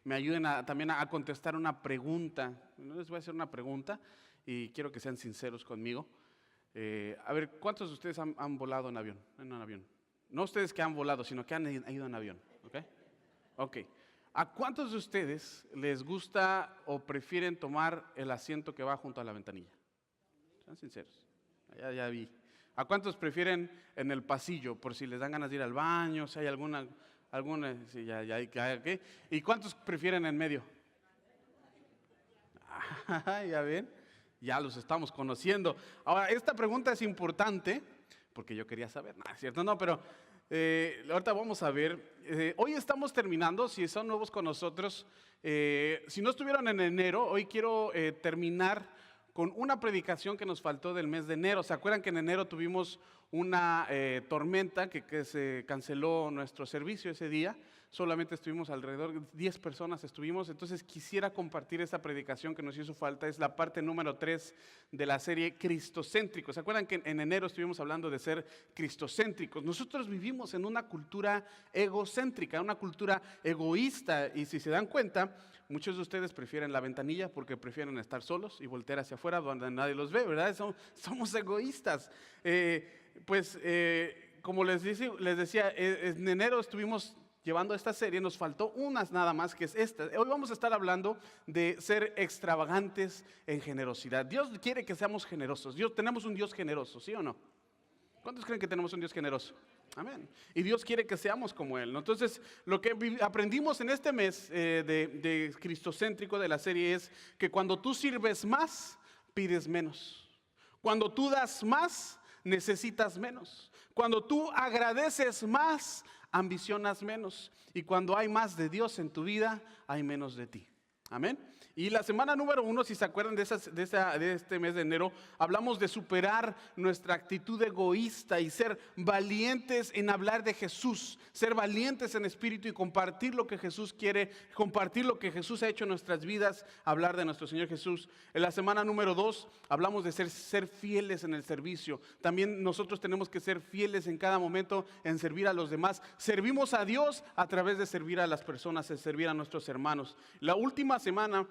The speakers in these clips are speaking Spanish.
me ayuden también a contestar una pregunta. Les voy a hacer una pregunta y quiero que sean sinceros conmigo. A ver, ¿cuántos de ustedes han volado en avión? En un avión. No ustedes que han volado, sino que han ido en avión. ¿Ok? Ok. ¿A cuántos de ustedes les gusta o prefieren tomar el asiento que va junto a la ventanilla? Sean sinceros. Ya vi. ¿A cuántos prefieren en el pasillo, por si les dan ganas de ir al baño, si hay alguna sí, ¿qué? ¿Y cuántos prefieren en medio? Ya ven, ya los estamos conociendo. Ahora, esta pregunta es importante, porque yo quería saber, ¿es cierto? No, pero ahorita vamos a ver. Hoy estamos terminando, si son nuevos con nosotros, si no estuvieron en enero, hoy quiero terminar con una predicación que nos faltó del mes de enero. ¿Se acuerdan que en enero tuvimos una tormenta que se canceló nuestro servicio ese día? Solamente estuvimos alrededor de 10 personas estuvimos, entonces quisiera compartir esa predicación que nos hizo falta. Es la parte número 3 de la serie Cristocéntricos. ¿Se acuerdan que en enero estuvimos hablando de ser cristocéntricos? Nosotros vivimos en una cultura egocéntrica, una cultura egoísta, y si se dan cuenta, muchos de ustedes prefieren la ventanilla porque prefieren estar solos y voltear hacia afuera donde nadie los ve, ¿verdad? Somos egoístas. Como les decía, en enero estuvimos llevando esta serie, nos faltó unas nada más, que es esta. Hoy vamos a estar hablando de ser extravagantes en generosidad. Dios quiere que seamos generosos. Tenemos un Dios generoso, ¿sí o no? ¿Cuántos creen que tenemos un Dios generoso? Amén. Y Dios quiere que seamos como Él, ¿no? Entonces, lo que aprendimos en este mes de Cristocéntrico de la serie es que cuando tú sirves más, pides menos. Cuando tú das más, necesitas menos. Cuando tú agradeces más, ambicionas menos. Y cuando hay más de Dios en tu vida, hay menos de ti. Amén. Y la semana número 1, si se acuerdan de este mes de enero, hablamos de superar nuestra actitud egoísta y ser valientes en hablar de Jesús, ser valientes en espíritu y compartir lo que Jesús quiere, compartir lo que Jesús ha hecho en nuestras vidas, hablar de nuestro Señor Jesús. En la semana número 2 hablamos de ser fieles en el servicio. También nosotros tenemos que ser fieles en cada momento en servir a los demás. Servimos a Dios a través de servir a las personas, de servir a nuestros hermanos. La última semana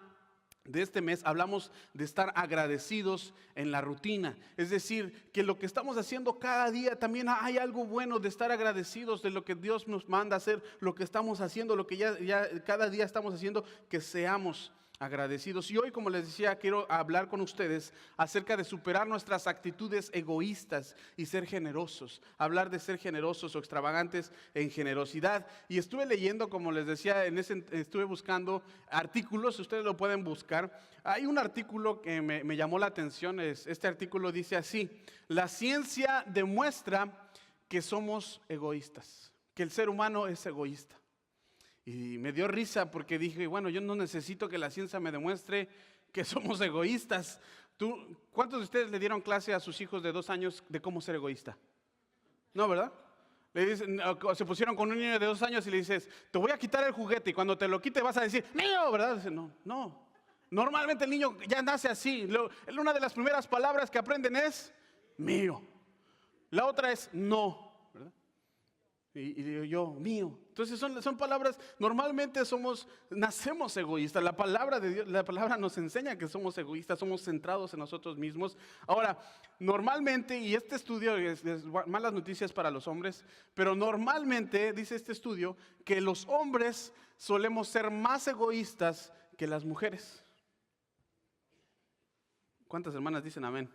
de este mes hablamos de estar agradecidos en la rutina, es decir, que lo que estamos haciendo cada día también hay algo bueno de estar agradecidos de lo que Dios nos manda hacer, lo que estamos haciendo, lo que ya cada día estamos haciendo, que seamos agradecidos. Y hoy, como les decía, quiero hablar con ustedes acerca de superar nuestras actitudes egoístas y ser generosos, hablar de ser generosos o extravagantes en generosidad. Y estuve leyendo, como les decía, estuve buscando artículos, ustedes lo pueden buscar. Hay un artículo que me llamó la atención, este artículo dice así: la ciencia demuestra que somos egoístas, que el ser humano es egoísta. Y me dio risa porque dije, bueno, yo no necesito que la ciencia me demuestre que somos egoístas. ¿Cuántos de ustedes le dieron clase a sus hijos de 2 años de cómo ser egoísta? No, ¿verdad? Le dicen, se pusieron con un niño de 2 años y le dices, te voy a quitar el juguete, y cuando te lo quite vas a decir, mío, ¿verdad? Dice, no. Normalmente el niño ya nace así. Una de las primeras palabras que aprenden es mío. La otra es no. Y digo yo, mío. Entonces son palabras, normalmente nacemos egoístas. La palabra de Dios, la palabra nos enseña que somos egoístas, somos centrados en nosotros mismos. Ahora, normalmente, y este estudio es malas noticias para los hombres, pero normalmente dice este estudio que los hombres solemos ser más egoístas que las mujeres. ¿Cuántas hermanas dicen amén?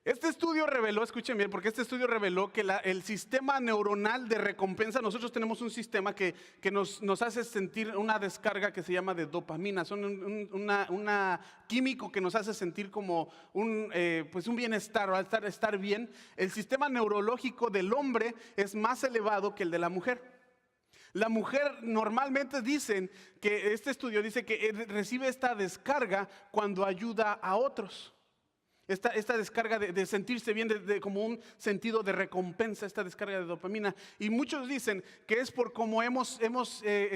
Este estudio reveló, escuchen bien, porque este estudio reveló que el sistema neuronal de recompensa, nosotros tenemos un sistema que nos hace sentir una descarga que se llama de dopamina. Son un químico que nos hace sentir como un bienestar, o estar bien. El sistema neurológico del hombre es más elevado que el de la mujer. La mujer normalmente este estudio dice que recibe esta descarga cuando ayuda a otros. esta descarga de sentirse bien, como un sentido de recompensa, esta descarga de dopamina. Y muchos dicen que es por cómo hemos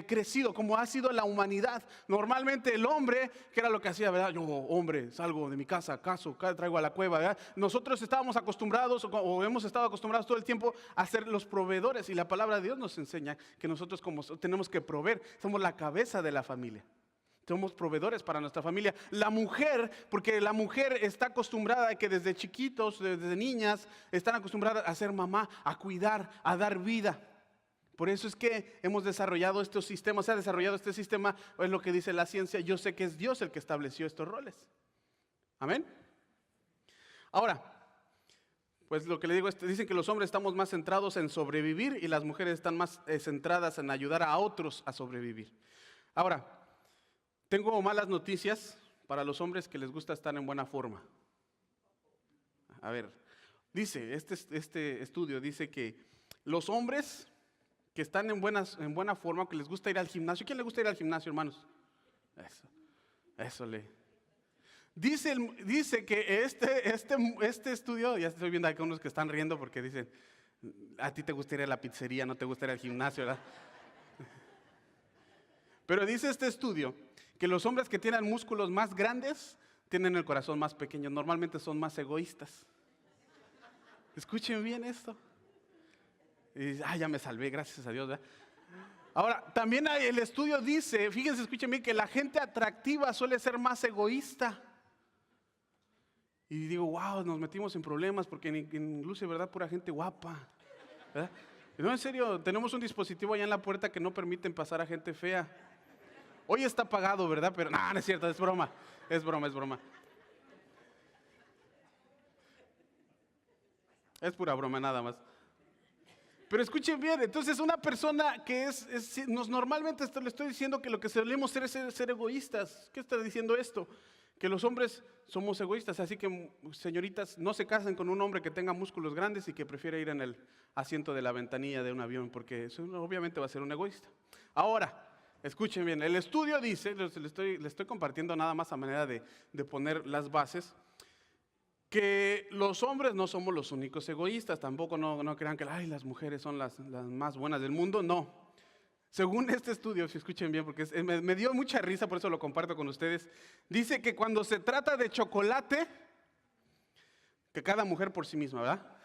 crecido, como ha sido la humanidad. Normalmente el hombre, que era lo que hacía, ¿verdad? Yo, hombre, salgo de mi casa, caso, traigo a la cueva, ¿verdad? Nosotros estábamos acostumbrados o hemos estado acostumbrados todo el tiempo a ser los proveedores, y la palabra de Dios nos enseña que nosotros tenemos que proveer, somos la cabeza de la familia. Somos proveedores para nuestra familia. La mujer, porque la mujer está acostumbrada a que desde chiquitos, desde niñas, están acostumbradas a ser mamá, a cuidar, a dar vida. Por eso es que hemos desarrollado estos sistemas, se ha desarrollado este sistema, es lo que dice la ciencia. Yo sé que es Dios el que estableció estos roles. Amén. Ahora, pues lo que le digo es, dicen que los hombres estamos más centrados en sobrevivir y las mujeres están más centradas en ayudar a otros a sobrevivir. Ahora, tengo malas noticias para los hombres que les gusta estar en buena forma. A ver, dice, este estudio dice que los hombres que están en buena forma, que les gusta ir al gimnasio. ¿Quién le gusta ir al gimnasio, hermanos? Eso le. Dice que este estudio, ya estoy viendo aquí unos que están riendo porque dicen, a ti te gusta ir a la pizzería, no te gusta ir al gimnasio, ¿verdad? Pero dice este estudio que los hombres que tienen músculos más grandes tienen el corazón más pequeño, normalmente son más egoístas. Escuchen bien esto. Y ya me salvé, gracias a Dios, ¿verdad? Ahora, también el estudio dice, fíjense, escuchen bien, que la gente atractiva suele ser más egoísta. Y digo, wow, nos metimos en problemas porque en Luce, ¿verdad? Pura gente guapa, ¿verdad? Y no, en serio, tenemos un dispositivo allá en la puerta que no permiten pasar a gente fea. Hoy está apagado, ¿verdad? Pero no es cierto, es broma. Es broma. Es pura broma nada más. Pero escuchen bien, entonces una persona que normalmente le estoy diciendo que lo que solemos ser es ser egoístas. ¿Qué está diciendo esto? Que los hombres somos egoístas, así que señoritas, no se casen con un hombre que tenga músculos grandes y que prefiera ir en el asiento de la ventanilla de un avión, porque eso obviamente va a ser un egoísta. Ahora, escuchen bien, el estudio dice, le estoy compartiendo nada más a manera de poner las bases, que los hombres no somos los únicos egoístas, tampoco no crean que las mujeres son las más buenas del mundo, no. Según este estudio, si escuchen bien, porque me dio mucha risa, por eso lo comparto con ustedes, dice que cuando se trata de chocolate, que cada mujer por sí misma, ¿verdad?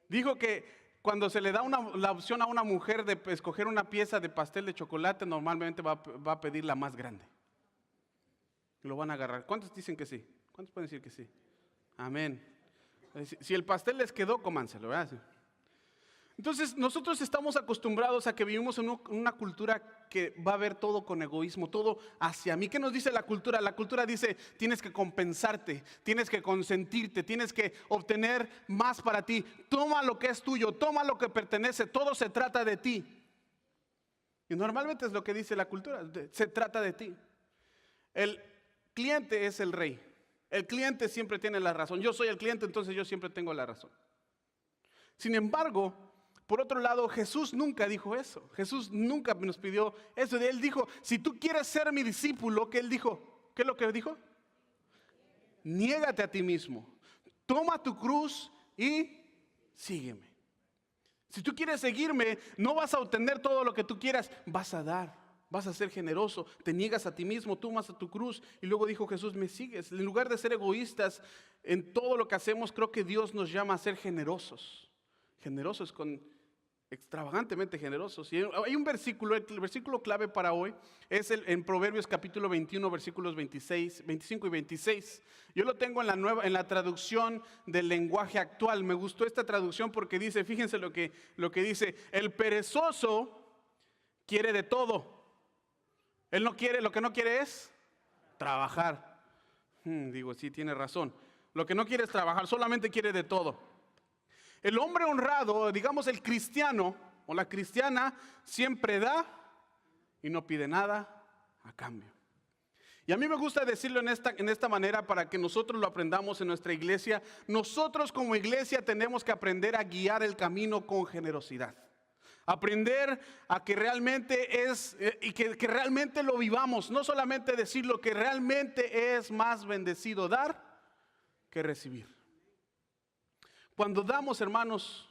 Dijo que cuando se le da la opción a una mujer de escoger una pieza de pastel de chocolate, normalmente va a pedir la más grande. Lo van a agarrar. ¿Cuántos dicen que sí? ¿Cuántos pueden decir que sí? Amén. Si el pastel les quedó, cómanselo, ¿verdad? Entonces, nosotros estamos acostumbrados a que vivimos en una cultura que va a ver todo con egoísmo, todo hacia mí. ¿Qué nos dice la cultura? La cultura dice, tienes que compensarte, tienes que consentirte, tienes que obtener más para ti. Toma lo que es tuyo, toma lo que pertenece, todo se trata de ti. Y normalmente es lo que dice la cultura, se trata de ti. El cliente es el rey. El cliente siempre tiene la razón. Yo soy el cliente, entonces yo siempre tengo la razón. Sin embargo, por otro lado, Jesús nunca dijo eso. Jesús nunca nos pidió eso. Él dijo, si tú quieres ser mi discípulo, ¿qué él dijo? ¿Qué es lo que dijo? Niégate a ti mismo. Toma tu cruz y sígueme. Si tú quieres seguirme, no vas a obtener todo lo que tú quieras, vas a dar. Vas a ser generoso, te niegas a ti mismo, tomas a tu cruz. Y luego dijo Jesús, me sigues. En lugar de ser egoístas en todo lo que hacemos, creo que Dios nos llama a ser generosos. Generosos, extravagantemente generosos. Y hay un versículo, el versículo clave para hoy es en Proverbios capítulo 21, versículos 25 y 26. Yo lo tengo en la traducción del lenguaje actual. Me gustó esta traducción porque dice, fíjense lo que dice, el perezoso quiere de todo. Él no quiere, lo que no quiere es trabajar. Digo, sí, tiene razón. Lo que no quiere es trabajar, solamente quiere de todo. El hombre honrado, digamos el cristiano o la cristiana, siempre da y no pide nada a cambio. Y a mí me gusta decirlo en esta manera para que nosotros lo aprendamos en nuestra iglesia. Nosotros como iglesia tenemos que aprender a guiar el camino con generosidad. Aprender a que realmente y que realmente lo vivamos, no solamente decir lo que realmente es más bendecido dar que recibir. Cuando damos, hermanos,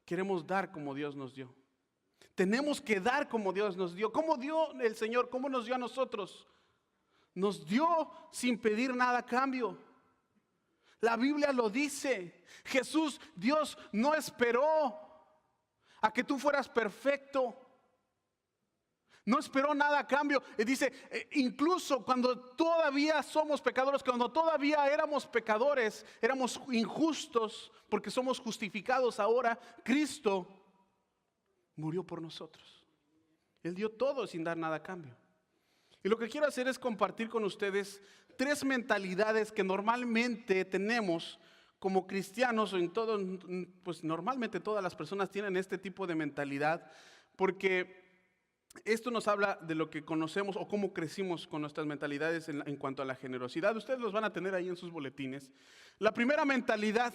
queremos dar como Dios nos dio. Tenemos que dar como Dios nos dio. ¿Cómo dio el Señor? ¿Cómo nos dio a nosotros? Nos dio sin pedir nada a cambio. La Biblia lo dice. Jesús, Dios, no esperó a que tú fueras perfecto. No esperó nada a cambio. Dice, incluso cuando todavía somos pecadores, cuando todavía éramos pecadores, éramos injustos, porque somos justificados ahora, Cristo murió por nosotros. Él dio todo sin dar nada a cambio. Y lo que quiero hacer es compartir con ustedes 3 mentalidades que normalmente tenemos como cristianos, o en todo, pues normalmente todas las personas tienen este tipo de mentalidad, porque esto nos habla de lo que conocemos o cómo crecimos con nuestras mentalidades en cuanto a la generosidad. Ustedes los van a tener ahí en sus boletines. La primera mentalidad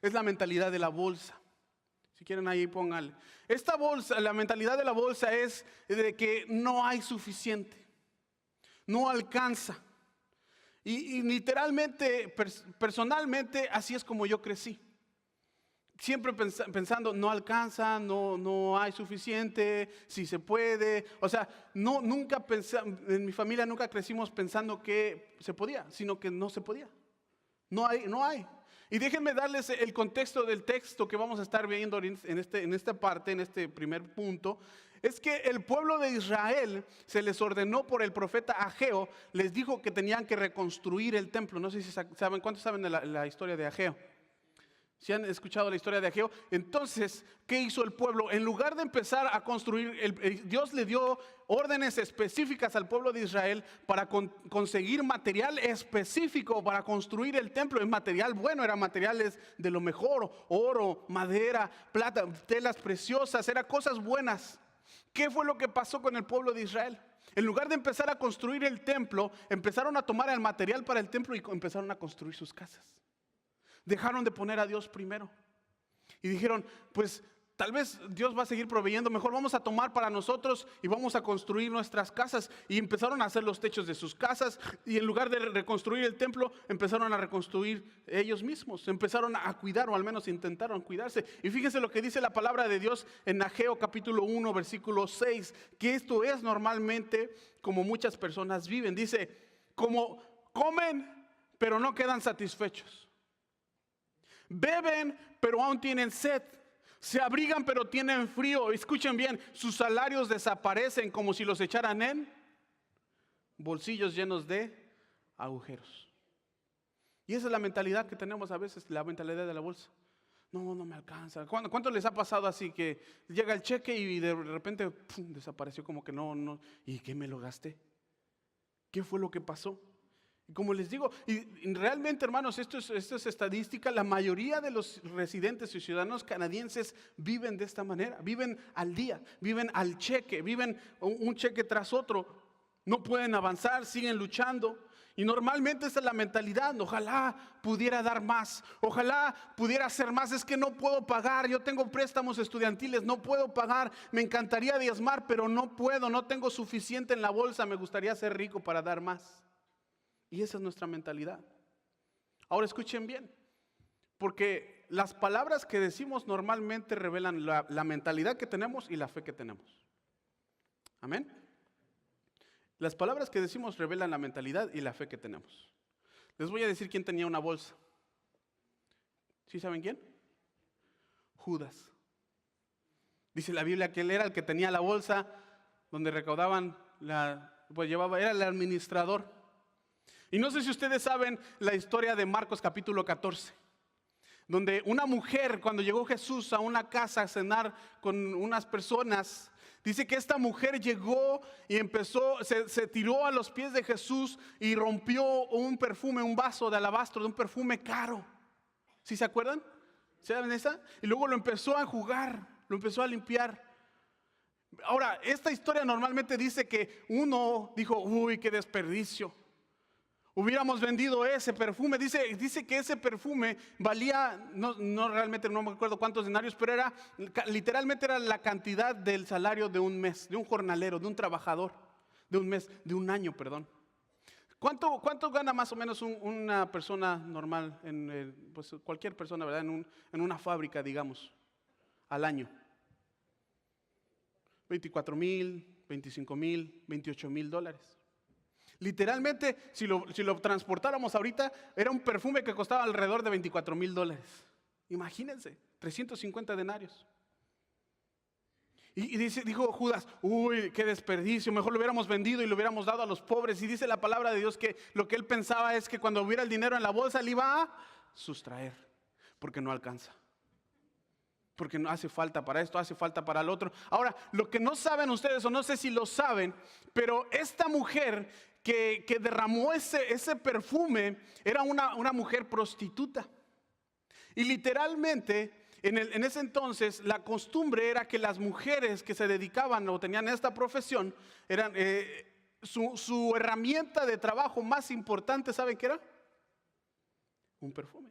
es la mentalidad de la bolsa. Si quieren ahí pónganle. Esta bolsa, la mentalidad de la bolsa es de que no hay suficiente, no alcanza. Y literalmente, personalmente, así es como yo crecí. Siempre pensando, no alcanza, no hay suficiente, si se puede. O sea, nunca en mi familia nunca crecimos pensando que se podía, sino que no se podía. No hay. Y déjenme darles el contexto del texto que vamos a estar viendo en esta parte, en este primer punto. Es que el pueblo de Israel se les ordenó por el profeta Ageo, les dijo que tenían que reconstruir el templo. No sé si saben, ¿cuántos saben de la historia de Ageo? Si han escuchado la historia de Ageo. Entonces, ¿qué hizo el pueblo? En lugar de empezar a construir, Dios le dio órdenes específicas al pueblo de Israel para conseguir material específico para construir el templo. Es material bueno, eran materiales de lo mejor: oro, madera, plata, telas preciosas, eran cosas buenas. ¿Qué fue lo que pasó con el pueblo de Israel? En lugar de empezar a construir el templo, empezaron a tomar el material para el templo y empezaron a construir sus casas. Dejaron de poner a Dios primero. Y dijeron, pues tal vez Dios va a seguir proveyendo, mejor vamos a tomar para nosotros y vamos a construir nuestras casas. Y empezaron a hacer los techos de sus casas, y en lugar de reconstruir el templo, empezaron a reconstruir ellos mismos. Empezaron a cuidar, o al menos intentaron cuidarse. Y fíjense lo que dice la palabra de Dios en Ageo capítulo 1 versículo 6, que esto es normalmente como muchas personas viven. Dice, como comen pero no quedan satisfechos, beben pero aún tienen sed, se abrigan pero tienen frío. Escuchen bien, sus salarios desaparecen como si los echaran en bolsillos llenos de agujeros. Y esa es la mentalidad que tenemos a veces, la mentalidad de la bolsa. No me alcanza. ¿Cuánto les ha pasado así que llega el cheque y de repente desapareció, como que no? ¿Y qué me lo gasté? ¿Qué fue lo que pasó? Y como les digo, y realmente, hermanos, esto es estadística. La mayoría de los residentes y ciudadanos canadienses viven de esta manera. Viven al día, viven al cheque, viven un cheque tras otro. No pueden avanzar, siguen luchando. Y normalmente esa es la mentalidad. Ojalá pudiera dar más, ojalá pudiera hacer más. Es que no puedo pagar, yo tengo préstamos estudiantiles, no puedo pagar. Me encantaría diezmar, pero no puedo, no tengo suficiente en la bolsa. Me gustaría ser rico para dar más. Y esa es nuestra mentalidad. Ahora escuchen bien, porque las palabras que decimos normalmente revelan la mentalidad que tenemos y la fe que tenemos. Amén. Las palabras que decimos revelan la mentalidad y la fe que tenemos. Les voy a decir quién tenía una bolsa. ¿Sí saben quién? Judas. Dice la Biblia que él era el que tenía la bolsa donde recaudaban, era el administrador. Y no sé si ustedes saben la historia de Marcos capítulo 14, donde una mujer, cuando llegó Jesús a una casa a cenar con unas personas, dice que esta mujer llegó y se tiró a los pies de Jesús y rompió un perfume, un vaso de alabastro, de un perfume caro. ¿Sí se acuerdan? ¿Saben esa? Y luego lo empezó a enjugar, lo empezó a limpiar. Ahora, esta historia normalmente dice que uno dijo, uy, qué desperdicio. Hubiéramos vendido ese perfume. Dice que ese perfume valía, no realmente no me acuerdo cuántos denarios, pero literalmente era la cantidad del salario de un mes, de un jornalero, de un trabajador, de un mes, de un año, perdón. ¿Cuánto gana más o menos una persona normal, pues cualquier persona, ¿verdad? En una fábrica, digamos, al año. 24,000, 25,000, 28,000 dólares. Literalmente, si lo transportáramos ahorita, era un perfume que costaba alrededor de 24,000 dólares. Imagínense, 350 denarios. Y dijo Judas, uy, qué desperdicio, mejor lo hubiéramos vendido y lo hubiéramos dado a los pobres. Y dice la palabra de Dios que lo que él pensaba es que cuando hubiera el dinero en la bolsa, le iba a sustraer, porque no alcanza. Porque no hace falta para esto, hace falta para el otro. Ahora, lo que no saben ustedes, o no sé si lo saben, pero esta mujer que derramó ese perfume era una mujer prostituta. Y literalmente, en ese entonces, la costumbre era que las mujeres que se dedicaban o tenían esta profesión, eran su herramienta de trabajo más importante, ¿saben qué era? Un perfume.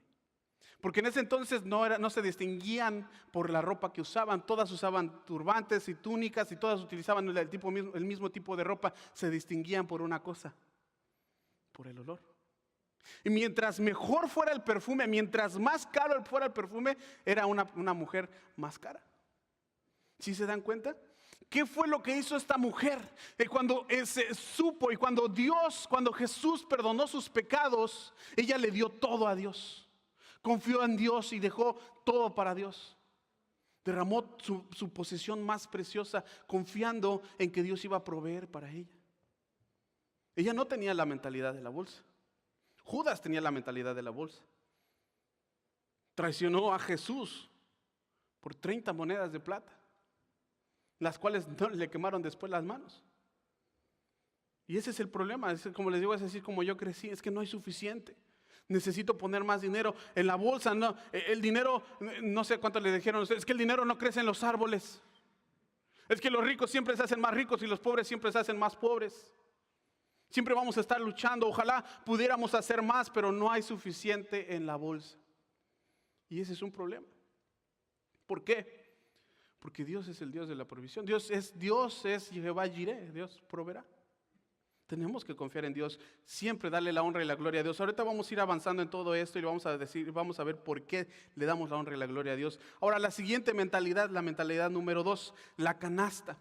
Porque en ese entonces no se distinguían por la ropa que usaban, todas usaban turbantes y túnicas y todas utilizaban el mismo tipo de ropa, se distinguían por una cosa, por el olor. Y mientras mejor fuera el perfume, mientras más caro fuera el perfume, era una mujer más cara. ¿Sí se dan cuenta? ¿Qué fue lo que hizo esta mujer? Cuando se supo y cuando Jesús perdonó sus pecados, ella le dio todo a Dios. Confió en Dios y dejó todo para Dios. Derramó su posesión más preciosa, confiando en que Dios iba a proveer para ella. Ella no tenía la mentalidad de la bolsa. Judas tenía la mentalidad de la bolsa. Traicionó a Jesús por 30 monedas de plata, las cuales no le quemaron después las manos. Y ese es el problema, como les digo, es decir, como yo crecí, es que no hay suficiente. Necesito poner más dinero en la bolsa. No, el dinero, no sé cuánto le dijeron a ustedes, es que el dinero no crece en los árboles. Es que los ricos siempre se hacen más ricos y los pobres siempre se hacen más pobres. Siempre vamos a estar luchando. Ojalá pudiéramos hacer más, pero no hay suficiente en la bolsa. Y ese es un problema. ¿Por qué? Porque Dios es el Dios de la provisión. Dios es Jehová Jireh, Dios proveerá. Tenemos que confiar en Dios, siempre darle la honra y la gloria a Dios. Ahorita vamos a ir avanzando en todo esto y vamos a ver por qué le damos la honra y la gloria a Dios. Ahora, la siguiente mentalidad, la mentalidad número 2, la canasta.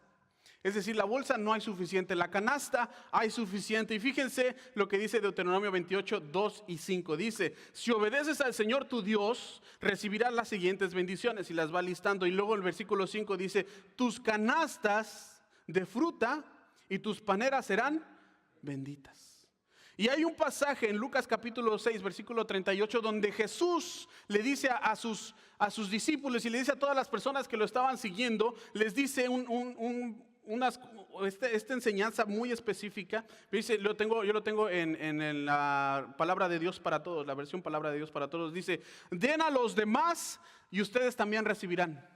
Es decir, la bolsa no hay suficiente, la canasta hay suficiente. Y fíjense lo que dice Deuteronomio 28, 2 y 5. Dice, si obedeces al Señor tu Dios, recibirás las siguientes bendiciones. Y las va listando. Y luego el versículo 5 dice, tus canastas de fruta y tus paneras serán benditas. Y hay un pasaje en Lucas capítulo 6, versículo 38, donde Jesús le dice a sus discípulos y le dice a todas las personas que lo estaban siguiendo, les dice esta enseñanza muy específica. Dice, yo lo tengo en la palabra de Dios para todos, la versión palabra de Dios para todos. Dice, den a los demás y ustedes también recibirán.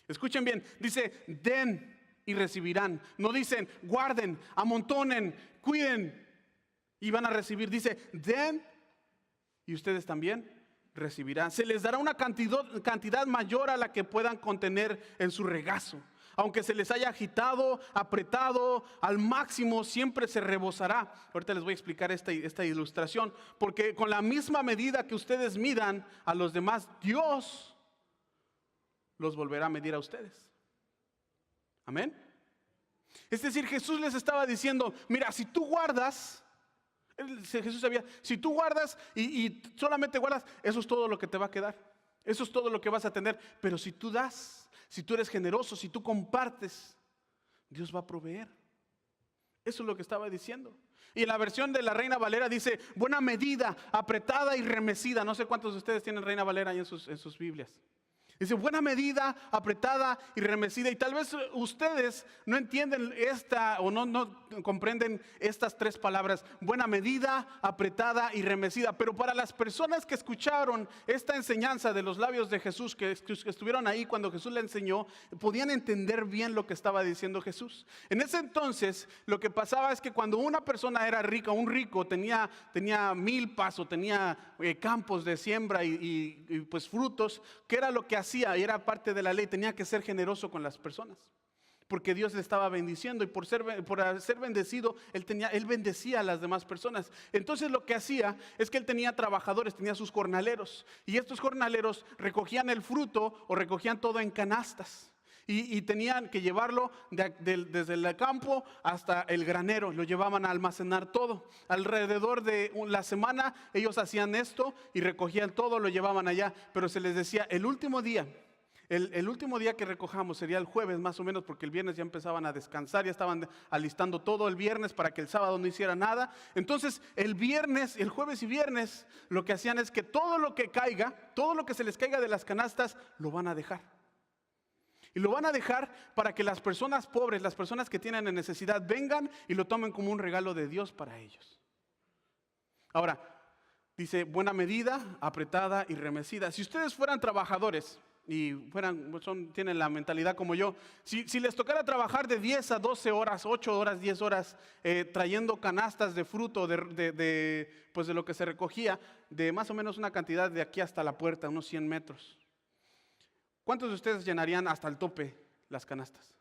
Escuchen bien, dice, den y recibirán. No dicen, guarden, amontonen, cuiden y van a recibir. Dice, den y ustedes también recibirán. Se les dará una cantidad mayor a la que puedan contener en su regazo. Aunque se les haya agitado, apretado al máximo, siempre se rebosará. Ahorita les voy a explicar esta ilustración. Porque con la misma medida que ustedes midan a los demás, Dios los volverá a medir a ustedes. Amén. Es decir, Jesús les estaba diciendo, mira, si tú guardas, Jesús sabía, si tú guardas y solamente guardas, eso es todo lo que te va a quedar. Eso es todo lo que vas a tener. Pero si tú das, si tú eres generoso, si tú compartes, Dios va a proveer. Eso es lo que estaba diciendo. Y en la versión de la Reina Valera dice, buena medida, apretada y remecida. No sé cuántos de ustedes tienen Reina Valera ahí en sus Biblias. Dice, buena medida, apretada y remecida. Y tal vez ustedes no entienden no comprenden estas tres palabras. Buena medida, apretada y remecida. Pero para las personas que escucharon esta enseñanza de los labios de Jesús, que estuvieron ahí cuando Jesús le enseñó, podían entender bien lo que estaba diciendo Jesús. En ese entonces, lo que pasaba es que cuando una persona era rica, un rico tenía milpas o tenía campos de siembra y pues frutos, ¿qué era lo que hacía? Y era parte de la ley, tenía que ser generoso con las personas. porque Dios le estaba bendiciendo y por ser bendecido, él bendecía a las demás personas. Entonces lo que hacía es que él tenía trabajadores, tenía sus jornaleros, y estos jornaleros recogían el fruto o recogían todo en canastas. Y tenían que llevarlo desde el campo hasta el granero, lo llevaban a almacenar todo. Alrededor de la semana ellos hacían esto y recogían todo, lo llevaban allá, pero se les decía, el último día que recojamos sería el jueves más o menos, porque el viernes ya empezaban a descansar, ya estaban alistando todo el viernes para que el sábado no hiciera nada. Entonces el jueves y viernes, lo que hacían es que todo lo que caiga, todo lo que se les caiga de las canastas, lo van a dejar. Y lo van a dejar para que las personas pobres, las personas que tienen necesidad, vengan y lo tomen como un regalo de Dios para ellos. Ahora, dice, buena medida, apretada y remecida. Si ustedes fueran trabajadores y tienen la mentalidad como yo, si les tocara trabajar de 10 a 12 horas, 8 horas, 10 horas, trayendo canastas de fruto, pues de lo que se recogía, de más o menos una cantidad de aquí hasta la puerta, unos 100 metros. ¿Cuántos de ustedes llenarían hasta el tope las canastas?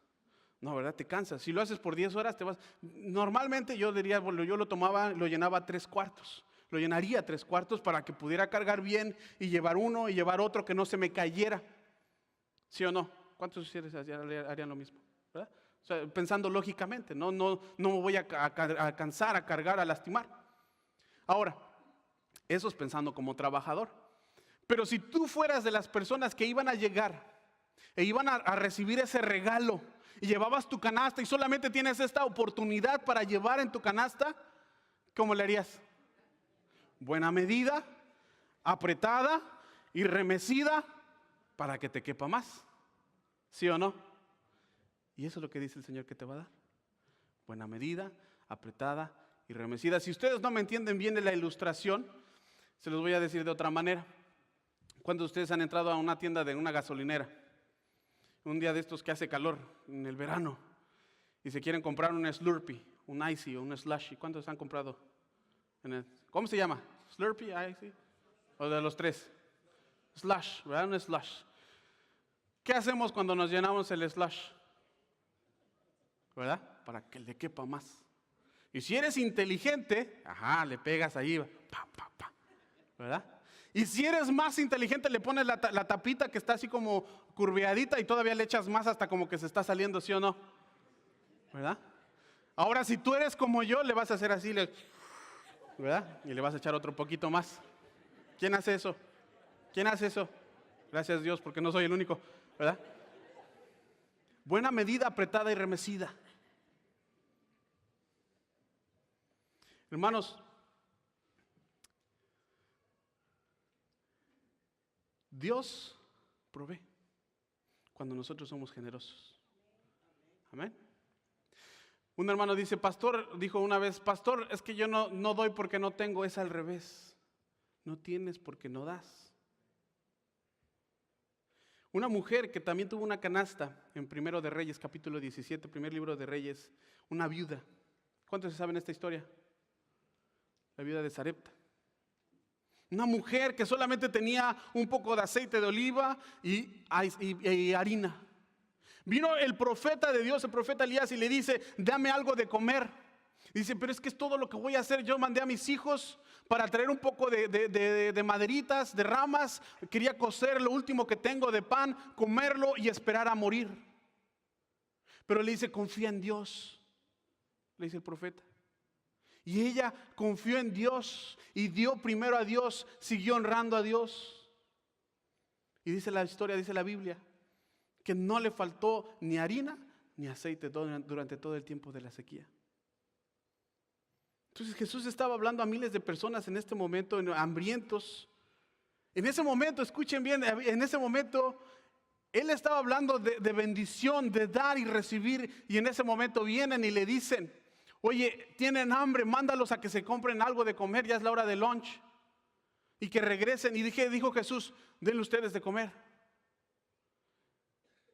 No, ¿verdad? Te cansas. Si lo haces por 10 horas, te vas. Normalmente yo diría, bueno, yo lo llenaba 3/4. Lo llenaría 3/4 para que pudiera cargar bien y llevar uno y llevar otro, que no se me cayera. ¿Sí o no? ¿Cuántos de ustedes harían lo mismo? ¿Verdad? O sea, pensando lógicamente, no me voy a cansar, a cargar, a lastimar. Ahora, eso es pensando como trabajador. Pero si tú fueras de las personas que iban a llegar e iban a recibir ese regalo y llevabas tu canasta y solamente tienes esta oportunidad para llevar en tu canasta, ¿cómo le harías? Buena medida, apretada y remecida para que te quepa más. ¿Sí o no? Y eso es lo que dice el Señor que te va a dar. Buena medida, apretada y remecida. Si ustedes no me entienden bien de la ilustración, se los voy a decir de otra manera. ¿Cuántos de ustedes han entrado a una tienda de una gasolinera? Un día de estos que hace calor, en el verano, y se quieren comprar un Slurpee, un Icy o un Slushy. ¿Cuántos han comprado? ¿Cómo se llama? ¿Slurpee, Icy? ¿O de los tres? Slush, ¿verdad? Un Slush. ¿Qué hacemos cuando nos llenamos el Slush? ¿Verdad? Para que le quepa más. Y si eres inteligente, le pegas ahí, ¿verdad? Y si eres más inteligente, le pones la tapita que está así como curveadita y todavía le echas más hasta como que se está saliendo, ¿sí o no? ¿Verdad? Ahora, si tú eres como yo, le vas a hacer así, ¿verdad? Y le vas a echar otro poquito más. ¿Quién hace eso? ¿Quién hace eso? Gracias a Dios, porque no soy el único, ¿verdad? Buena medida, apretada y remecida. Hermanos, Dios provee cuando nosotros somos generosos. Amén. Un hermano dijo una vez, pastor, es que yo no doy porque no tengo, es al revés. No tienes porque no das. Una mujer que también tuvo una canasta en Primero de Reyes, capítulo 17, primer libro de Reyes, una viuda. ¿Cuántos saben esta historia? La viuda de Sarepta. Una mujer que solamente tenía un poco de aceite de oliva y harina. Vino el profeta de Dios, el profeta Elías, y le dice, dame algo de comer. Dice, pero es que es todo lo que voy a hacer. Yo mandé a mis hijos para traer un poco de maderitas, de ramas. Quería cocer lo último que tengo de pan, comerlo y esperar a morir. Pero le dice, confía en Dios, le dice el profeta. Y ella confió en Dios y dio primero a Dios, siguió honrando a Dios. Y dice la historia, dice la Biblia, que no le faltó ni harina ni aceite durante todo el tiempo de la sequía. Entonces Jesús estaba hablando a miles de personas en este momento, hambrientos. En ese momento, escuchen bien, en ese momento Él estaba hablando de bendición, de dar y recibir. Y en ese momento vienen y le dicen, oye, tienen hambre, mándalos a que se compren algo de comer, ya es la hora de lunch. Y que regresen. Y dijo Jesús, denle ustedes de comer.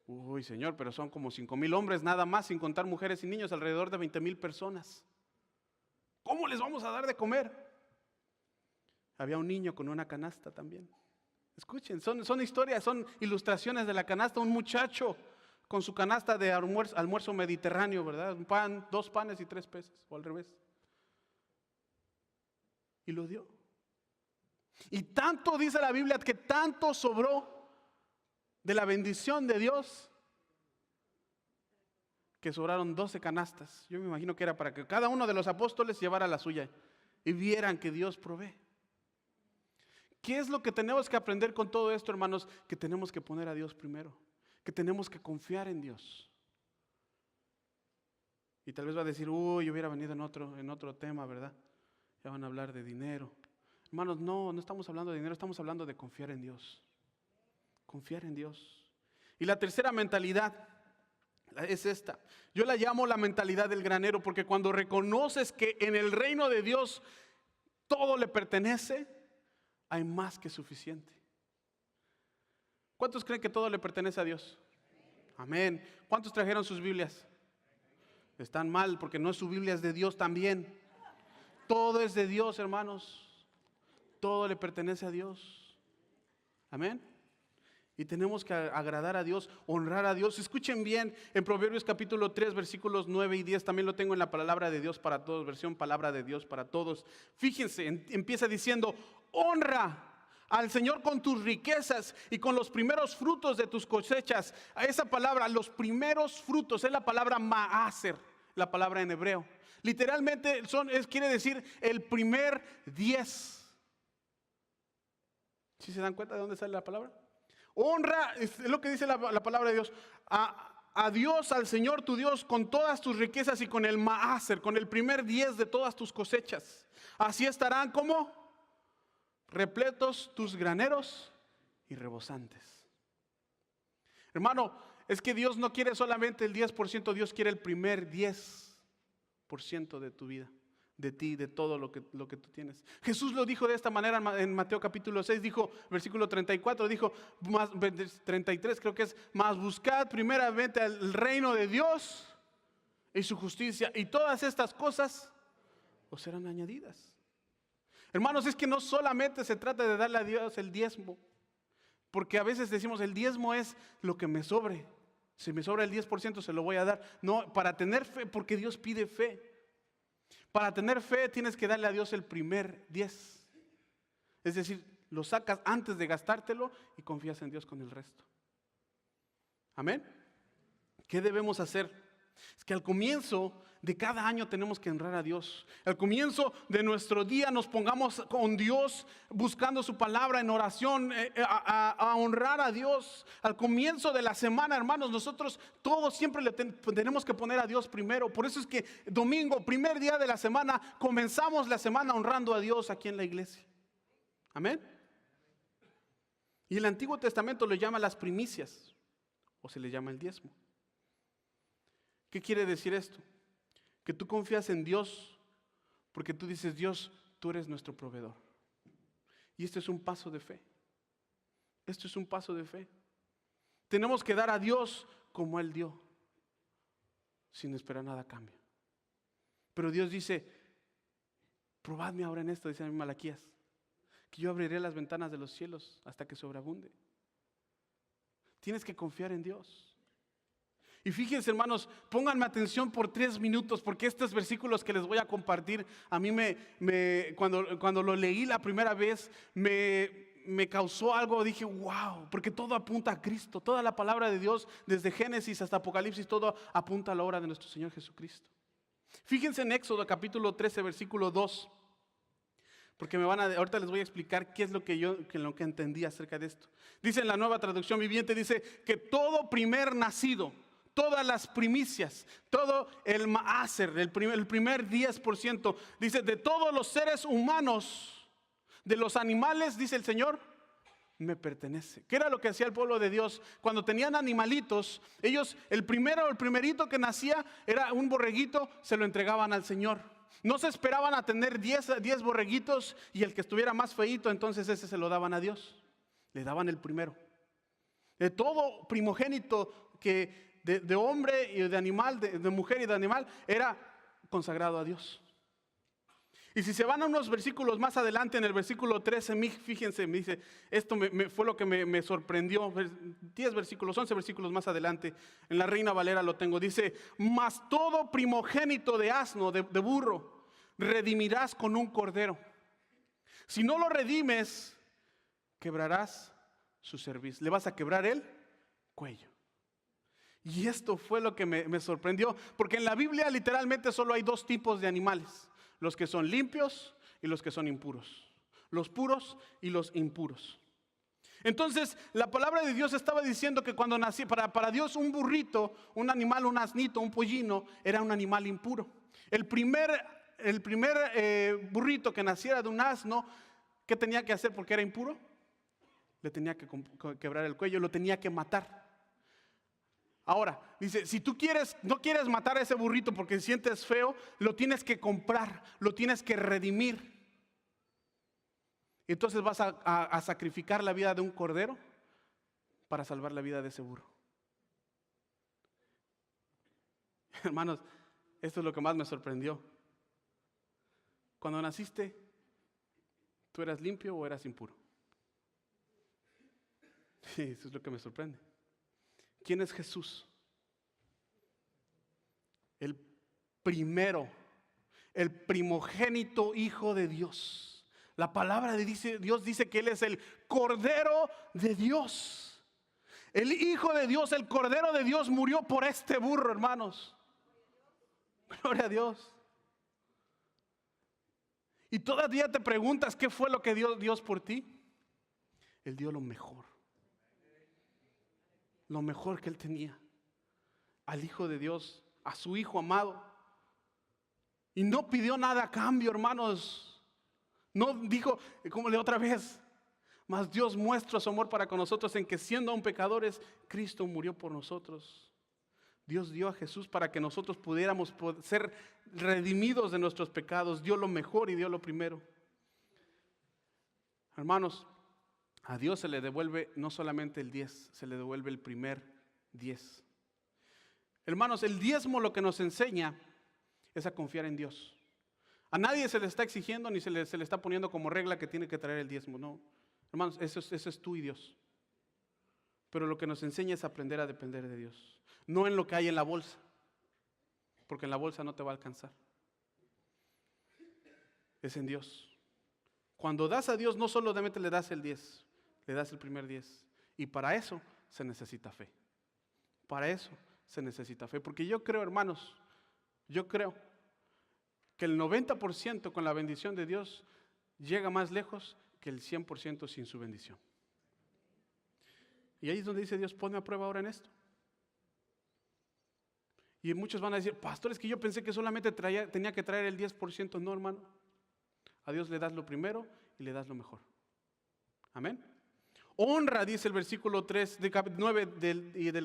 Uy, Señor, pero son como 5,000 hombres nada más, sin contar mujeres y niños, alrededor de 20,000 personas. ¿Cómo les vamos a dar de comer? Había un niño con una canasta también. Escuchen, son historias, son ilustraciones de la canasta. Un muchacho con su canasta de almuerzo mediterráneo, ¿verdad? Un pan, 2 panes y 3 peces, o al revés. Y lo dio. Y tanto dice la Biblia que tanto sobró de la bendición de Dios que sobraron 12 canastas. Yo me imagino que era para que cada uno de los apóstoles llevara la suya y vieran que Dios provee. ¿Qué es lo que tenemos que aprender con todo esto, hermanos? Que tenemos que poner a Dios primero, que tenemos que confiar en Dios. Y tal vez va a decir, uy, yo hubiera venido en otro tema, ¿verdad? Ya van a hablar de dinero. Hermanos, no estamos hablando de dinero, estamos hablando de confiar en Dios. Confiar en Dios. Y la tercera mentalidad es esta. Yo la llamo la mentalidad del granero, porque cuando reconoces que en el reino de Dios todo le pertenece, hay más que suficiente. ¿Cuántos creen que todo le pertenece a Dios? Amén. ¿Cuántos trajeron sus Biblias? Están mal, porque no es su Biblia, es de Dios también. Todo es de Dios, hermanos. Todo le pertenece a Dios. Amén. Y tenemos que agradar a Dios, honrar a Dios. Escuchen bien, en Proverbios capítulo 3, versículos 9 y 10, también lo tengo en la palabra de Dios para todos, versión palabra de Dios para todos. Fíjense, empieza diciendo, honra al Señor con tus riquezas y con los primeros frutos de tus cosechas. A esa palabra, los primeros frutos, es la palabra ma'aser, la palabra en hebreo. Literalmente quiere decir el primer 10. ¿Sí se dan cuenta de dónde sale la palabra? Honra, es lo que dice la palabra de Dios. A Dios, al Señor tu Dios, con todas tus riquezas y con el ma'aser, con el primer 10 de todas tus cosechas. Así estarán como repletos tus graneros y rebosantes. Hermano, es que Dios no quiere solamente el 10%, Dios quiere el primer 10% de tu vida, de ti, de todo lo que tú tienes. Jesús lo dijo de esta manera en Mateo capítulo 6, dijo, versículo 34, dijo, 33 creo que es, más buscad primeramente el reino de Dios y su justicia, y todas estas cosas os serán añadidas. Hermanos, es que no solamente se trata de darle a Dios el diezmo, porque a veces decimos el diezmo es lo que me sobre. Si me sobra el 10% se lo voy a dar. No, para tener fe, porque Dios pide fe. Para tener fe tienes que darle a Dios el primer 10. Es decir, lo sacas antes de gastártelo y confías en Dios con el resto. Amén. ¿Qué debemos hacer? Es que al comienzo de cada año tenemos que honrar a Dios. Al comienzo de nuestro día nos pongamos con Dios, buscando su palabra en oración, a honrar a Dios. Al comienzo de la semana, hermanos, nosotros todos siempre tenemos que poner a Dios primero. Por eso es que domingo, primer día de la semana, comenzamos la semana honrando a Dios aquí en la iglesia. Amén. Y el Antiguo Testamento le llama las primicias, o se le llama el diezmo. ¿Qué quiere decir esto? Que tú confías en Dios porque tú dices, Dios, tú eres nuestro proveedor. Y esto es un paso de fe. Esto es un paso de fe. Tenemos que dar a Dios como Él dio, sin esperar nada a cambio. Pero Dios dice, probadme ahora en esto, dice Malaquías, que yo abriré las ventanas de los cielos hasta que sobreabunde. Tienes que confiar en Dios. Y fíjense, hermanos, pónganme atención por 3 minutos, porque estos versículos que les voy a compartir, a mí cuando lo leí la primera vez, me causó algo, dije, wow, porque todo apunta a Cristo, toda la palabra de Dios, desde Génesis hasta Apocalipsis, todo apunta a la obra de nuestro Señor Jesucristo. Fíjense en Éxodo capítulo 13, versículo 2, porque ahorita les voy a explicar qué es lo que entendí acerca de esto. Dice en la Nueva Traducción Viviente, dice que todo primer nacido, todas las primicias, todo el ma'aser, el primer 10%, dice, de todos los seres humanos, de los animales, dice el Señor, me pertenece. ¿Qué era lo que hacía el pueblo de Dios? Cuando tenían animalitos, ellos, el primerito que nacía, era un borreguito, se lo entregaban al Señor. No se esperaban a tener 10 borreguitos y el que estuviera más feíto, entonces ese se lo daban a Dios. Le daban el primero. De todo primogénito que de hombre y de animal, de mujer y de animal, era consagrado a Dios. Y si se van a unos versículos más adelante, en el versículo 13, fíjense, me dice, esto fue lo que me sorprendió, 10 versículos, 11 versículos más adelante, en la Reina Valera lo tengo, dice, mas todo primogénito de asno, de burro, redimirás con un cordero. Si no lo redimes, quebrarás su cerviz, le vas a quebrar el cuello. Y esto fue lo que me sorprendió, porque en la Biblia literalmente solo hay dos tipos de animales. Los que son limpios y los que son impuros. Los puros y los impuros. Entonces, la palabra de Dios estaba diciendo que cuando nació, para Dios un burrito, un animal, un asnito, un pollino, era un animal impuro. El primer burrito que naciera de un asno, ¿qué tenía que hacer porque era impuro? Le tenía que quebrar el cuello, lo tenía que matar. Ahora, dice, si tú no quieres matar a ese burrito porque sientes feo, lo tienes que comprar, lo tienes que redimir. Entonces vas a sacrificar la vida de un cordero para salvar la vida de ese burro. Hermanos, esto es lo que más me sorprendió. Cuando naciste, ¿tú eras limpio o eras impuro? Sí, eso es lo que me sorprende. ¿Quién es Jesús? El primogénito Hijo de Dios. La palabra de Dios dice que Él es el Cordero de Dios. El Hijo de Dios, el Cordero de Dios murió por este burro, hermanos. Gloria a Dios. Y todavía te preguntas qué fue lo que dio Dios por ti. Él dio lo mejor. Lo mejor que Él tenía. Al Hijo de Dios, a su Hijo amado. Y no pidió nada a cambio, hermanos. No dijo, como de otra vez, mas Dios muestra su amor para con nosotros en que siendo aún pecadores, Cristo murió por nosotros. Dios dio a Jesús para que nosotros pudiéramos ser redimidos de nuestros pecados. Dio lo mejor y dio lo primero. Hermanos, a Dios se le devuelve no solamente el 10, se le devuelve el primer 10. Hermanos, el diezmo lo que nos enseña es a confiar en Dios. A nadie se le está exigiendo ni se le está poniendo como regla que tiene que traer el diezmo, no. Hermanos, eso es tú y Dios. Pero lo que nos enseña es aprender a depender de Dios. No en lo que hay en la bolsa, porque en la bolsa no te va a alcanzar. Es en Dios. Cuando das a Dios, no solamente le das el 10, le das el primer 10. Y para eso se necesita fe. Para eso se necesita fe. Porque yo creo, hermanos, que el 90% con la bendición de Dios llega más lejos que el 100% sin su bendición. Y ahí es donde dice Dios, ponme a prueba ahora en esto. Y muchos van a decir, pastor, es que yo pensé que solamente tenía que traer el 10%. No, hermano. A Dios le das lo primero y le das lo mejor. Amén. Honra, dice el versículo 3 del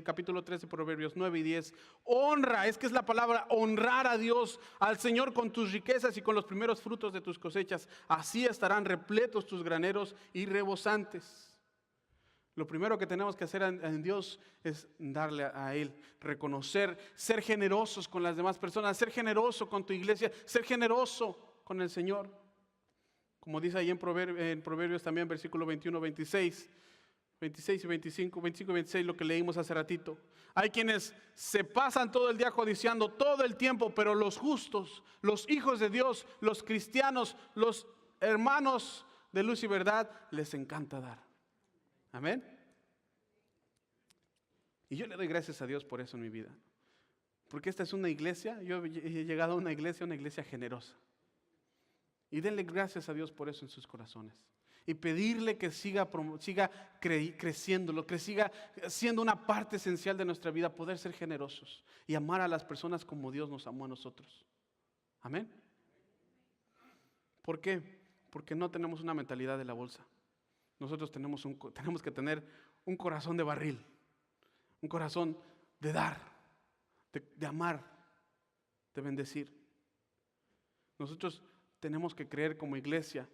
capítulo 3 de Proverbios 9 y 10. Honra, es que es la palabra honrar a Dios, al Señor con tus riquezas y con los primeros frutos de tus cosechas. Así estarán repletos tus graneros y rebosantes. Lo primero que tenemos que hacer en Dios es darle a Él, reconocer, ser generosos con las demás personas, ser generoso con tu iglesia, ser generoso con el Señor. Como dice ahí en Proverbios también, versículo 21, 26 y 25 y 26, lo que leímos hace ratito. Hay quienes se pasan todo el día codiciando todo el tiempo, pero los justos, los hijos de Dios, los cristianos, los hermanos de luz y verdad, les encanta dar. Amén. Y yo le doy gracias a Dios por eso en mi vida. Porque esta es una iglesia, yo he llegado a una iglesia generosa. Y denle gracias a Dios por eso en sus corazones. Y pedirle que siga creciéndolo, que siga siendo una parte esencial de nuestra vida, poder ser generosos y amar a las personas como Dios nos amó a nosotros. Amén. ¿Por qué? Porque no tenemos una mentalidad de la bolsa. Nosotros tenemos que tener un corazón de barril, un corazón de dar, de amar, de bendecir. Nosotros tenemos que creer como iglesia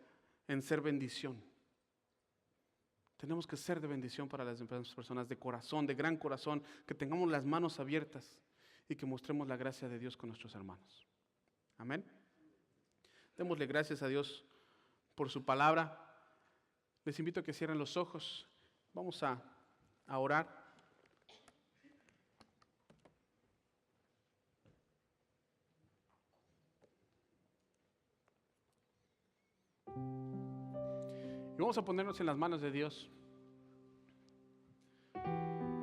en ser bendición. Tenemos que ser de bendición para las personas, de corazón, de gran corazón, que tengamos las manos abiertas y que mostremos la gracia de Dios con nuestros hermanos. Amén. Démosle gracias a Dios por su palabra. Les invito a que cierren los ojos. Vamos a orar. Y vamos a ponernos en las manos de Dios.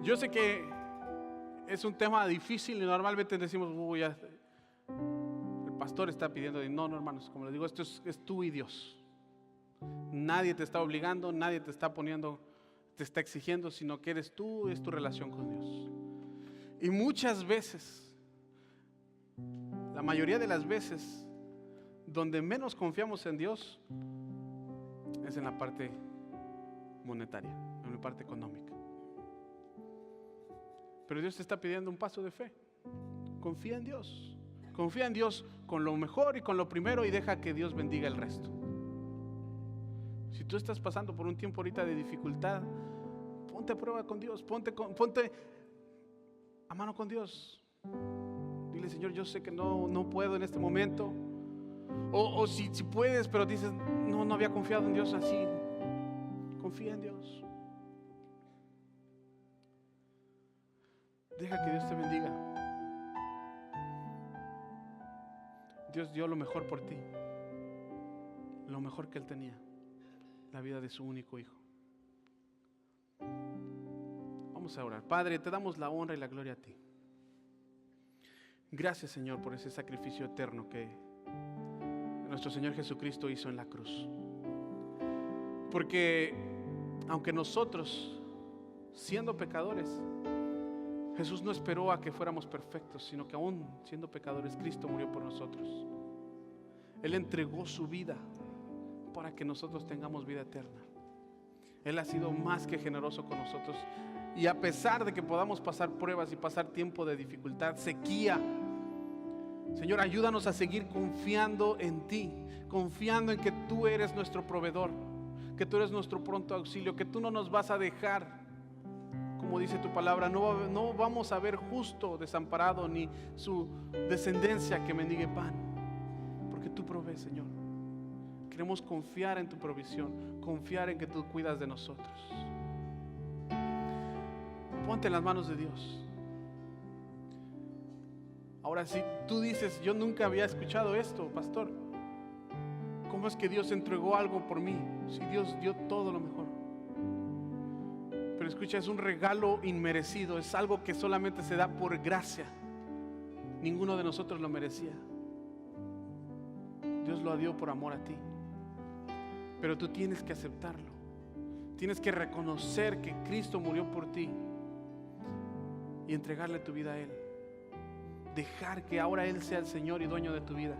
Yo sé que es un tema difícil y normalmente decimos, uy, ya, el pastor está pidiendo. No, hermanos, como les digo, esto es tú y Dios. Nadie te está obligando, nadie te está poniendo, te está exigiendo, sino que eres tú, es tu relación con Dios. Y muchas veces, la mayoría de las veces, donde menos confiamos en Dios es en la parte monetaria, en la parte económica. Pero Dios te está pidiendo un paso de fe. Confía en Dios. Confía en Dios con lo mejor y con lo primero y deja que Dios bendiga el resto. Si tú estás pasando por un tiempo ahorita de dificultad, ponte a prueba con Dios, ponte a mano con Dios. Dile, Señor, yo sé que no puedo en este momento. O si puedes, pero dices, no había confiado en Dios así. Confía en Dios. Deja que Dios te bendiga. Dios dio lo mejor por ti, lo mejor que Él tenía, la vida de su único hijo. Vamos a orar. Padre, te damos la honra y la gloria a ti. Gracias, Señor, por ese sacrificio eterno que nuestro Señor Jesucristo hizo en la cruz. Porque aunque nosotros, siendo pecadores, Jesús no esperó a que fuéramos perfectos, sino que aún siendo pecadores, Cristo murió por nosotros. Él entregó su vida para que nosotros tengamos vida eterna. Él ha sido más que generoso con nosotros. Y a pesar de que podamos pasar pruebas y pasar tiempo de dificultad, sequía, Señor, ayúdanos a seguir confiando en ti, confiando en que tú eres nuestro proveedor, que tú eres nuestro pronto auxilio, que tú no nos vas a dejar. Como dice tu palabra, no vamos a ver justo desamparado ni su descendencia que mendigue pan, porque tú provees, Señor. Queremos confiar en tu provisión, confiar en que tú cuidas de nosotros. Ponte en las manos de Dios. Ahora, si tú dices, yo nunca había escuchado esto, pastor, ¿cómo es que Dios entregó algo por mí? Si Dios dio todo lo mejor. Pero escucha, es un regalo inmerecido, es algo que solamente se da por gracia. Ninguno de nosotros lo merecía. Dios lo dio por amor a ti. Pero tú tienes que aceptarlo. Tienes que reconocer que Cristo murió por ti y entregarle tu vida a Él. Dejar que ahora Él sea el Señor y dueño de tu vida,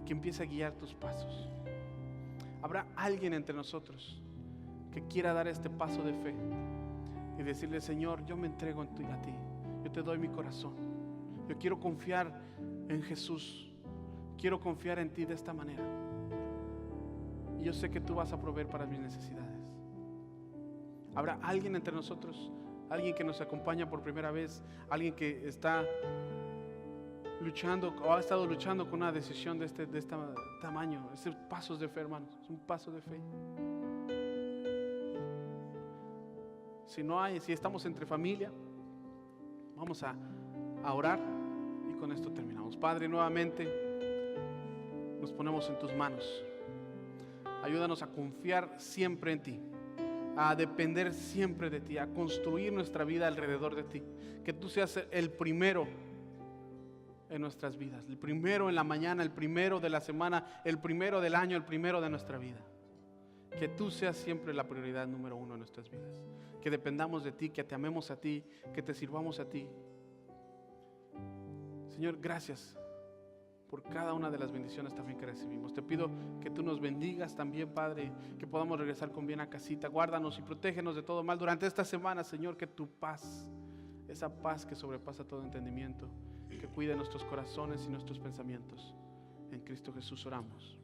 que empiece a guiar tus pasos. Habrá alguien entre nosotros que quiera dar este paso de fe y decirle, Señor, yo me entrego a ti, yo te doy mi corazón, yo quiero confiar en Jesús, quiero confiar en ti de esta manera, y yo sé que tú vas a proveer para mis necesidades. Habrá alguien entre nosotros, alguien que nos acompaña por primera vez, alguien que está luchando o ha estado luchando con una decisión de este tamaño. Estos pasos de fe, hermanos, es un paso de fe. Si estamos entre familia, vamos a orar y con esto terminamos. Padre, nuevamente nos ponemos en tus manos. Ayúdanos a confiar siempre en ti, a depender siempre de ti, a construir nuestra vida alrededor de ti. Que tú seas el primero en nuestras vidas, el primero en la mañana, el primero de la semana, el primero del año, el primero de nuestra vida. Que tú seas siempre la prioridad número uno en nuestras vidas. Que dependamos de ti, que te amemos a ti, que te sirvamos a ti. Señor, gracias por cada una de las bendiciones también que recibimos. Te pido que tú nos bendigas también, Padre, que podamos regresar con bien a casita. Guárdanos y protégenos de todo mal durante esta semana, Señor, que tu paz, esa paz que sobrepasa todo entendimiento, que cuide nuestros corazones y nuestros pensamientos. En Cristo Jesús oramos.